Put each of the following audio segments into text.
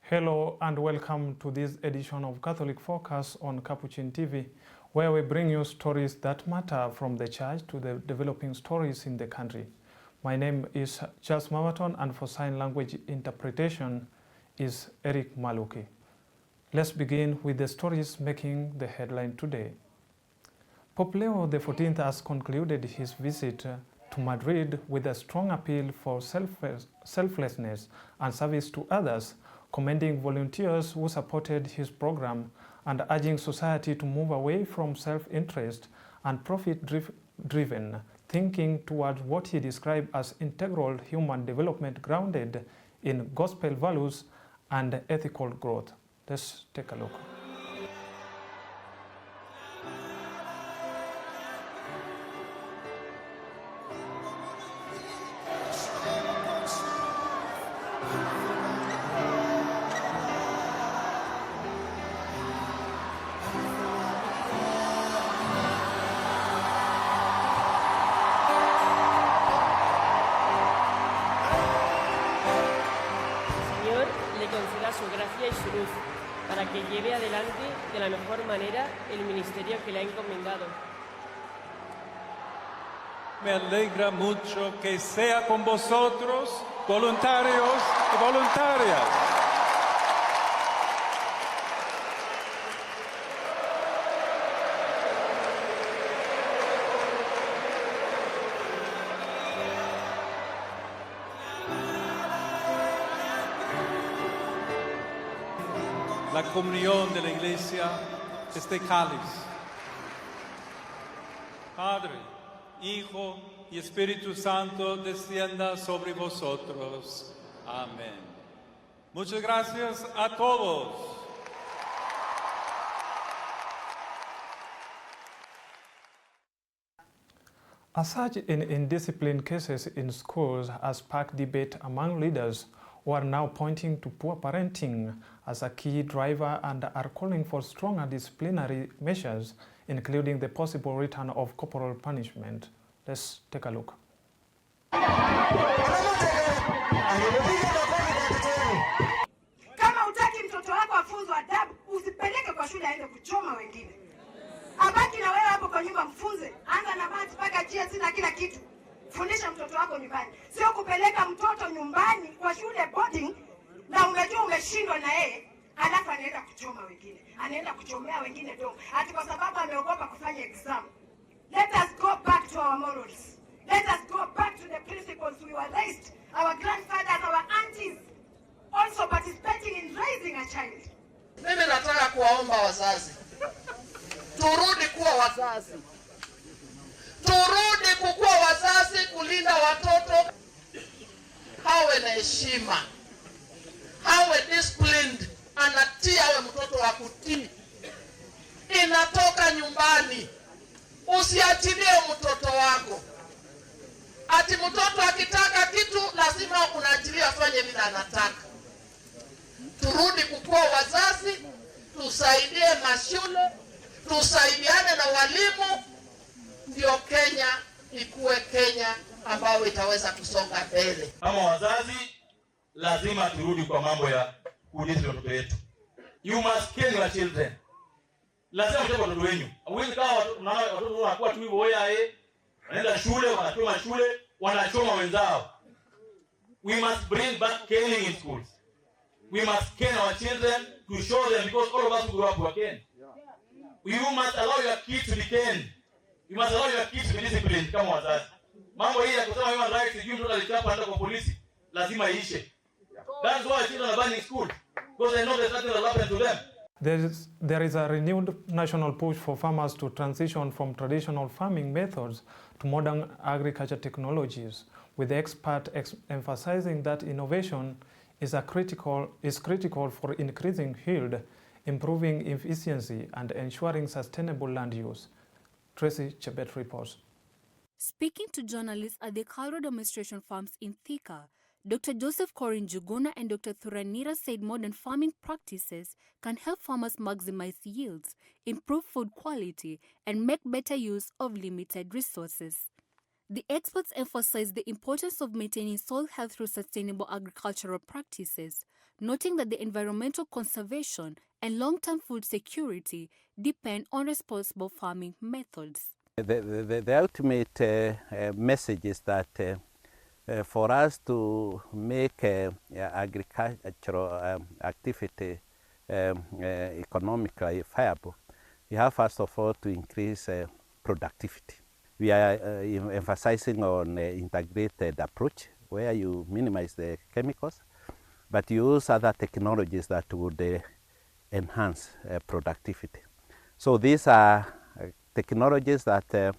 Hello and welcome to this edition of Catholic Focus on Capuchin TV, where we bring you stories that matter from the church to the developing stories in the country. My name is Charles Mamaton, and for sign language interpretation is Eric Maluki. Let's begin with the stories making the headline today. Pope Leo XIV has concluded his visit to Madrid with a strong appeal for selflessness and service to others, commending volunteers who supported his program and urging society to move away from self-interest and profit-driven thinking towards what he described as integral human development grounded in gospel values and ethical growth. Let's take a look. Su gracia y su luz, para que lleve adelante de la mejor manera el ministerio que le ha encomendado. Me alegra mucho que sea con vosotros, voluntarios y voluntarias. La comunión de la Iglesia, este cáliz. Padre, Hijo y Espíritu Santo descienda sobre vosotros. Amén. Muchas gracias a todos. As such, indisciplined cases in schools has sparked debate among leaders who are now pointing to poor parenting as a key driver and are calling for stronger disciplinary measures, including the possible return of corporal punishment. Let's take a look. Kama utaki mtoto wako afunzwe adabu, usipeleke kwa shule aende kuchoma wengine. Abaki na wewe hapo kwa nyumba, mfunze. Anza na math mpaka GS na kila kitu. Fundisha mtoto wako nyumbani. Sio kupeleka mtoto nyumbani kwa shule boarding na umejua umeshindwa na yeye, alafu anaenda kuchoma wengine. Anaenda kuchomea wengine domo. Ati kwa sababu ameogopa kufanya exam. Let us go back to our morals. Let us go back to the principles we were raised. Our grandfathers, our aunties also participating in raising a child. Mimi nataka kuwaomba wazazi. Turudi kuwa wazazi. Turudi kukuwa wazazi, kulinda watoto. Hawe na heshima. Hawe disciplined. Anatii awe mtoto wa kutii. Inatoka nyumbani. Usiachilie mtoto wako. Ati mtoto akitaka kitu lazima unaachilia afanye vile anataka. Turudi kukuwa wazazi, tusaidie mashule, tusaidiane na walimu, ndio Kenya ikuwe Kenya ambayo itaweza kusonga mbele. Kama wazazi lazima turudi kwa mambo ya kulinda watoto wetu. You must care your children. Lazima mtende watoto wenu. Hauwezi kama watoto wanakuwa tu hivyo wanaenda shule, wanachoma shule, wanachoma wenzao. We must bring back caring in schools. We must care our children to show them, because all of us grew up working. You must allow your kids to be caned. You must allow your kids to be disciplined kama wazazi. Mambo hii ya kusema human rights, sijui mtoto alichapa hata kwa polisi, lazima iishe. That's why children are banning school, because they know there's nothing will happen to them. There is a renewed national push for farmers to transition from traditional farming methods to modern agriculture technologies, with the expert emphasizing that innovation is critical for increasing yield, improving efficiency, and ensuring sustainable land use. Tracy Chebet reports. Speaking to journalists at the Cairo demonstration farms in Thika, Dr. Joseph Corin Juguna and Dr. Thuranira said modern farming practices can help farmers maximize yields, improve food quality, and make better use of limited resources. The experts emphasized the importance of maintaining soil health through sustainable agricultural practices, noting that the environmental conservation and long-term food security depend on responsible farming methods. The ultimate message is that for us to make agricultural activity economically viable, we have first of all to increase productivity. We are emphasizing on integrated approach where you minimize the chemicals, but you use other technologies that would enhance productivity. So these are technologies that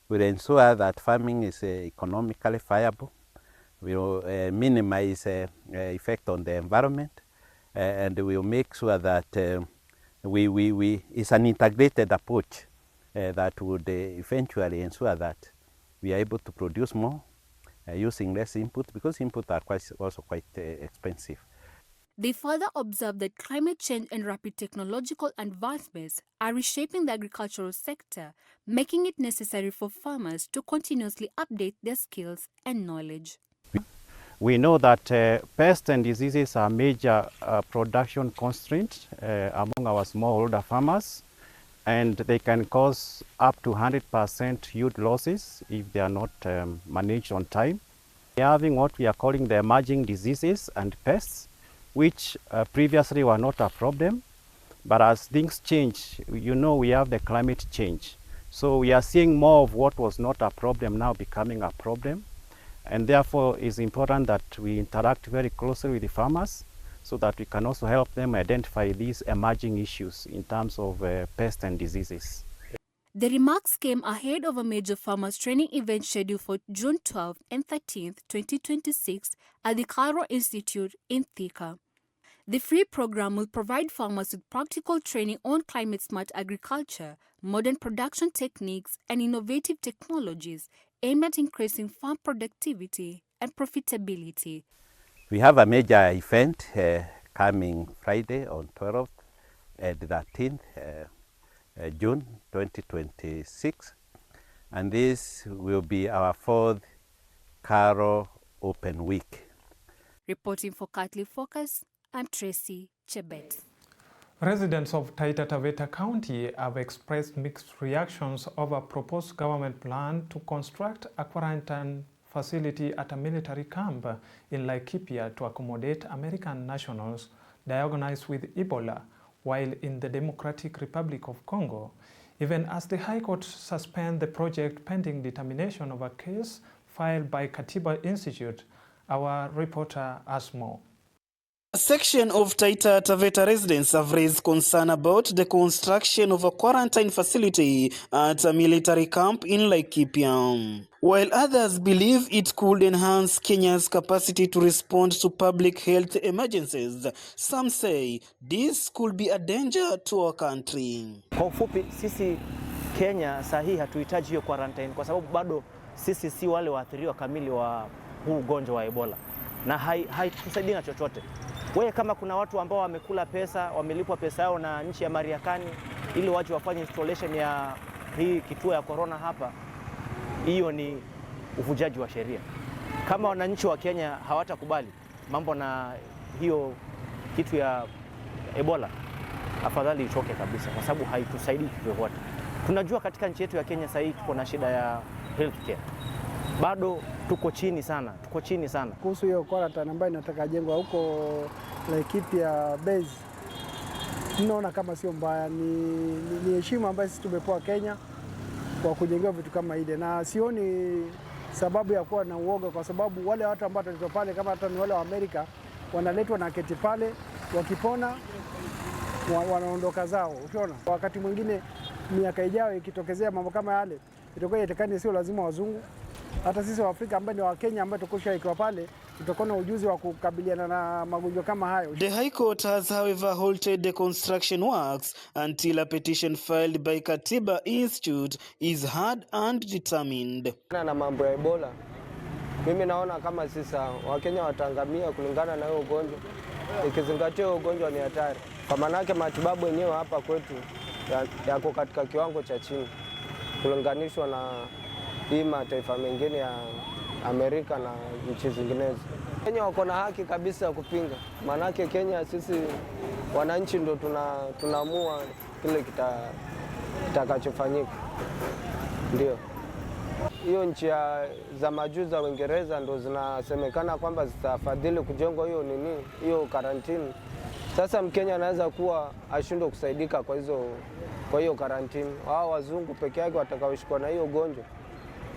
will ensure that farming is economically viable, will minimize effect on the environment, and will make sure that it's an integrated approach that would eventually ensure that we are able to produce more using less input, because inputs are also quite expensive. They further observed that climate change and rapid technological advancements are reshaping the agricultural sector, making it necessary for farmers to continuously update their skills and knowledge. We know that pests and diseases are major production constraints among our smallholder farmers, and they can cause up to 100% yield losses if they are not managed on time. We are having what we are calling the emerging diseases and pests, which previously were not a problem, but as things change, we have the climate change. So we are seeing more of what was not a problem now becoming a problem, and therefore it's important that we interact very closely with the farmers so that we can also help them identify these emerging issues in terms of pests and diseases. The remarks came ahead of a major farmers training event scheduled for June 12th and 13th, 2026 at the Cairo Institute in Thika. The free program will provide farmers with practical training on climate-smart agriculture, modern production techniques, and innovative technologies aimed at increasing farm productivity and profitability. We have a major event coming Friday on 12th and 13th June 2026, and this will be our 4th Cairo Open Week. Reporting for Catholic Focus, I'm Tracy Chebet. Residents of Taita Taveta County have expressed mixed reactions over a proposed government plan to construct a quarantine facility at a military camp in Laikipia to accommodate American nationals diagnosed with Ebola while in the Democratic Republic of Congo, even as the High Court suspended the project pending determination of a case filed by Katiba Institute. Our reporter has more. A section of Taita Taveta residents have raised concern about the construction of a quarantine facility at a military camp in Laikipia, while others believe it could enhance Kenya's capacity to respond to public health emergencies. Some say this could be a danger to our country. Kwa ufupi, sisi Kenya sahihi hatuhitaji hiyo quarantine kwa sababu bado sisi si wale waathiriwa kamili wa huu ugonjwa wa Ebola, na haitusaidii na chochote. Wewe kama kuna watu ambao wamekula pesa, wamelipwa pesa yao na nchi ya Marekani ili waje wafanye installation ya hii kituo ya corona hapa, hiyo ni uvujaji wa sheria. Kama wananchi wa Kenya hawatakubali mambo na hiyo kitu ya Ebola, afadhali ichoke kabisa kwa sababu haitusaidii vyovyote. Tunajua katika nchi yetu ya Kenya sasa tuko na shida ya healthcare. Bado tuko chini sana. Kuhusu hiyo quarantine ambayo inataka jengwa huko Laikipia base, tunaona kama sio mbaya, ni heshima ambayo sisi tumepewa Kenya wa kujengewa vitu kama ile, na sioni sababu ya kuwa na uoga, kwa sababu wale watu ambao wataletwa pale kama hata ni wale wa Amerika wanaletwa na keti pale, wakipona wanaondoka zao. Ukiona wakati mwingine miaka ijayo ikitokezea mambo kama yale, itakuwa itakani sio lazima wazungu, hata sisi wa Afrika ambao ni wa Kenya ambao tukoshaikiwa pale tutakuwa na ujuzi wa kukabiliana na magonjwa kama hayo. The High Court has however halted the construction works until a petition filed by Katiba Institute is heard and determined. Na mambo ya Ebola, mimi naona kama sisa Wakenya watangamia kulingana na hiyo ugonjwa, ikizingatia ugonjwa ni hatari. Kwa maana yake matibabu yenyewe hapa kwetu yako katika kiwango cha chini kulinganishwa na hii mataifa mengine ya Amerika na nchi zinginezo. Kenya wako na haki kabisa ya kupinga. Maana yake Kenya sisi wananchi ndio tunaamua kile kitakachofanyika. Ndio. Hiyo nchi za majuu za Uingereza ndio zinasemekana kwamba zitafadhili kujengwa hiyo karantini. Sasa Mkenya anaweza kuwa ashindwe kusaidika kwa hiyo karantini. Hao wazungu peke yake watakaoshikwa na hiyo ugonjwa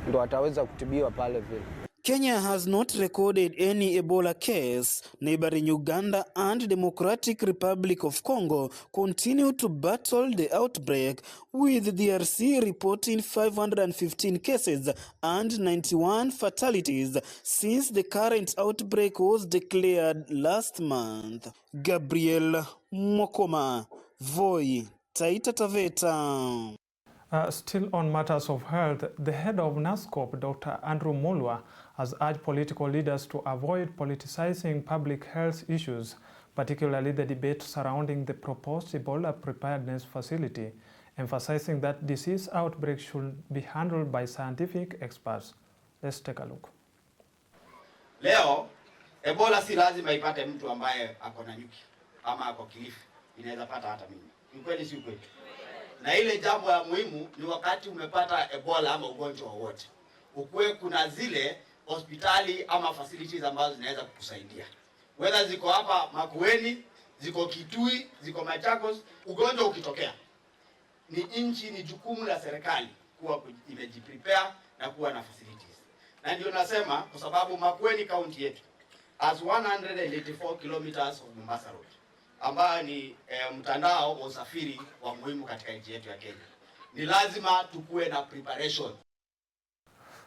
ndio wataweza kutibiwa pale vile. Kenya has not recorded any Ebola case. Neighboring Uganda and Democratic Republic of Congo continue to battle the outbreak, with DRC reporting 515 cases and 91 fatalities since the current outbreak was declared last month. Gabriel Mokoma, Voi, Taita Taveta. Still on matters of health, the head of NASCOP, Dr. Andrew Mulwa, has urged political leaders to avoid politicizing public health issues, particularly the debate surrounding the proposed Ebola preparedness facility, emphasizing that disease outbreaks should be handled by scientific experts. Let's take a look. Leo, Ebola si lazima ipate mtu ambaye ako na nyuki ama ako Kilifi. Inaweza pata hata mimi. Ni kweli si kweli? Na ile jambo ya muhimu ni wakati umepata Ebola ama ugonjwa wowote, ukuwe kuna zile hospitali ama facilities ambazo zinaweza kukusaidia. Whether ziko hapa Makueni, ziko Kitui, ziko Machakos, ugonjwa ukitokea. Ni jukumu la serikali kuwa imejiprepare na kuwa na facilities. Na ndio nasema kwa sababu Makueni county yetu as 184 kilometers of Mombasa Road, ambayo ni mtandao wa usafiri wa muhimu katika nchi yetu ya Kenya. Ni lazima tukue na preparation.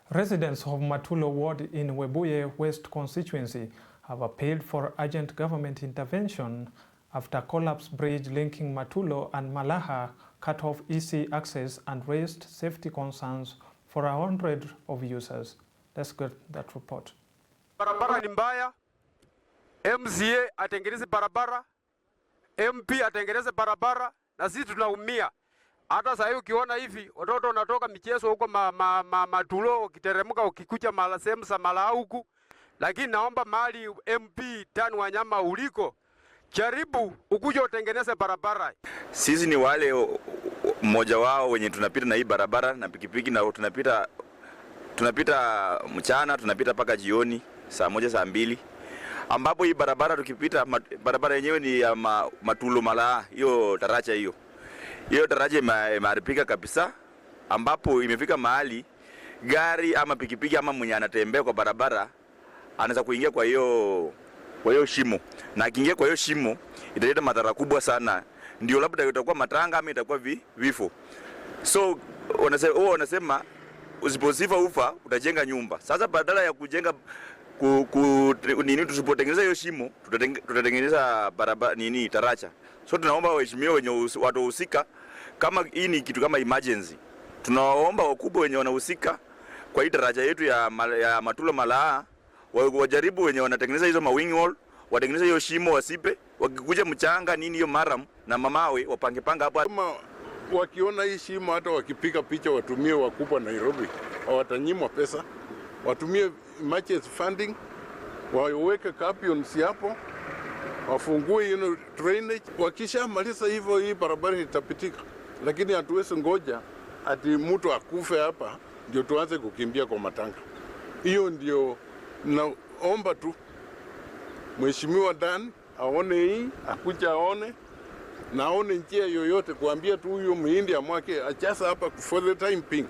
Residents of Matulo ward in Webuye West constituency have appealed for urgent government intervention after collapsed bridge linking Matulo and Malaha cut off easy access and raised safety concerns for 100 of users. Let's get that report. Barabara ni mbaya. MCA atengeneze barabara. MP atengeneze barabara, na sisi tunaumia. Hata sasa ukiona hivi watoto wanatoka michezo huko Matulo ukiteremka ukikuja mala sehemu za mala huku, lakini naomba mali MP Tani Wanyama uliko jaribu ukuje utengeneze barabara. Sisi ni wale mmoja wao wenye tunapita na hii barabara na pikipiki, na tunapita mchana, tunapita paka jioni saa 1 saa 2, ambapo hii barabara tukipita, barabara yenyewe ni ya Matulo Malaa, hiyo daraja hiyo daraja imeharibika kabisa, ambapo imefika mahali gari ama pikipiki ama mwenye anatembea kwa barabara anaweza kuingia kwa hiyo shimo, na akiingia kwa hiyo shimo italeta madhara kubwa sana, ndio labda itakuwa matanga ama itakuwa vifo. So wanasema usiposifa ufa utajenga nyumba. Sasa badala ya kujenga tusipotengeneza hiyo shimo tutatengeneza barabara taracha. So tunaomba waheshimiwa wenye watu husika, kama hii ni kitu kama emergency, tunawaomba wakubwa wenye wanahusika kwa hii daraja yetu ya Matulo Malaa wajaribu, wenye wanatengeneza hizo mawing wall watengeneza hiyo shimo, wasipe wakikuja mchanga hiyo maram na mamawe wapangepanga hapa. Kama wakiona hii shimo, hata wakipiga picha watumie wakubwa Nairobi, hawatanyimwa pesa, watumie emergency funding, waweke capions hapo, wafungue drainage. Wakishamaliza hivyo hii barabara itapitika, lakini hatuwezi ngoja ati mtu akufe hapa ndio tuanze kukimbia kwa matanga. Hiyo ndio naomba tu Mheshimiwa Dan aone hii, akuja aone na aone njia yoyote, kuambia tu huyo muhindi amwake achasa hapa for the time being.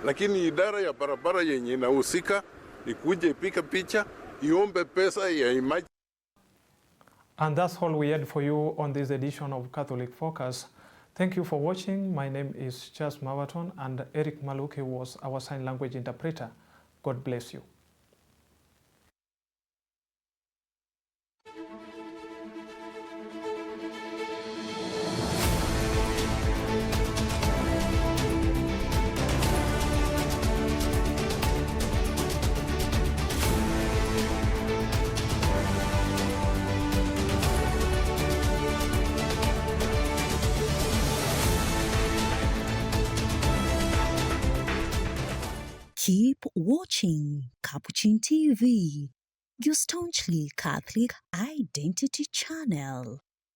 lakini idara ya barabara yenye inahusika ikuje ipika picha, iombe pesa ya emergency. And that's all we had for you on this edition of Catholic Focus. Thank you for watching. My name is Charles Mawaton, and Eric Maluke was our sign language interpreter. God bless you. Keep watching Capuchin TV, your staunchly Catholic identity channel.